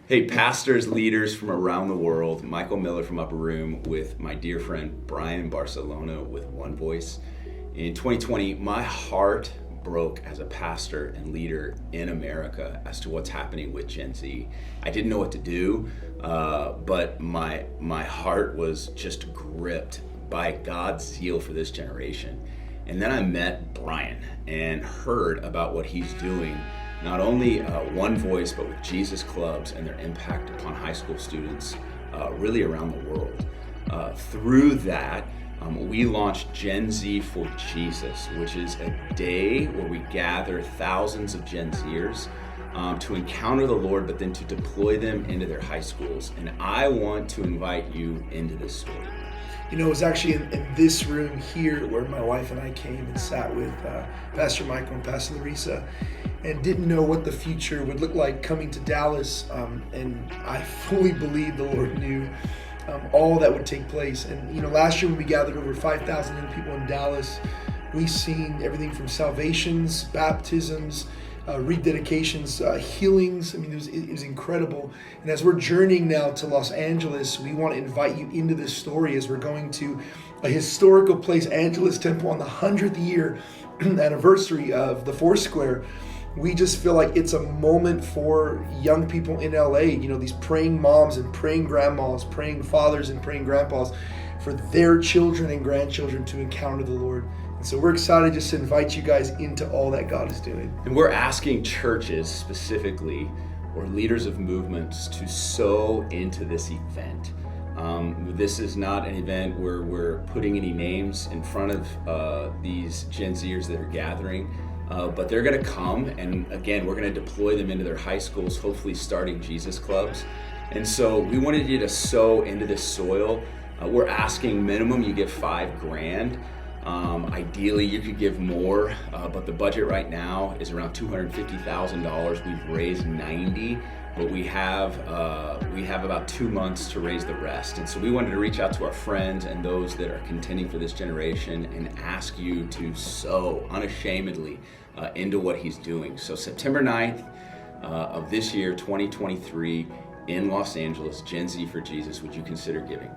Hey, pastors, leaders from around the world, Michael Miller from Upper Room with my dear friend Brian in Barcelona with One Voice. In 2020, my heart broke as a pastor and leader in America as to what's happening with Gen Z. I didn't know what to do, but my heart was just gripped by God's zeal for this generation. And then I met Brian and heard about what he's doing, not only One Voice, but with Jesus Clubs and their impact upon high school students really around the world. Through that, we launched Gen Z for Jesus, which is a day where we gather thousands of Gen Zers to encounter the Lord, but then to deploy them into their high schools. And I want to invite you into this story. You know, it was actually in this room here where my wife and I came and sat with Pastor Michael and Pastor Larissa and didn't know what the future would look like coming to Dallas. And I fully believe the Lord knew all that would take place. And, you know, last year when we gathered over 5,000 young people in Dallas, we've seen everything from salvations, baptisms, rededications, healings. I mean, it was incredible. And as we're journeying now to Los Angeles, we want to invite you into this story as we're going to a historical place, Angelus Temple, on the 100th year anniversary of the Foursquare. We just feel like it's a moment for young people in LA, you know, these praying moms and praying grandmas, praying fathers and praying grandpas, for their children and grandchildren to encounter the Lord. And so we're excited just to invite you guys into all that God is doing. And we're asking churches specifically, or leaders of movements, to sow into this event. This is not an event where we're putting any names in front of these Gen Zers that are gathering, but they're going to come, and again, we're going to deploy them into their high schools, hopefully starting Jesus Clubs. And so we wanted you to sow into this soil. We're asking minimum you give $5,000. Ideally, you could give more, but the budget right now is around $250,000. We've raised $90,000, but we have about 2 months to raise the rest. And so we wanted to reach out to our friends and those that are contending for this generation and ask you to sow unashamedly into what he's doing. So September 9th of this year, 2023, in Los Angeles, Gen Z for Jesus, would you consider giving?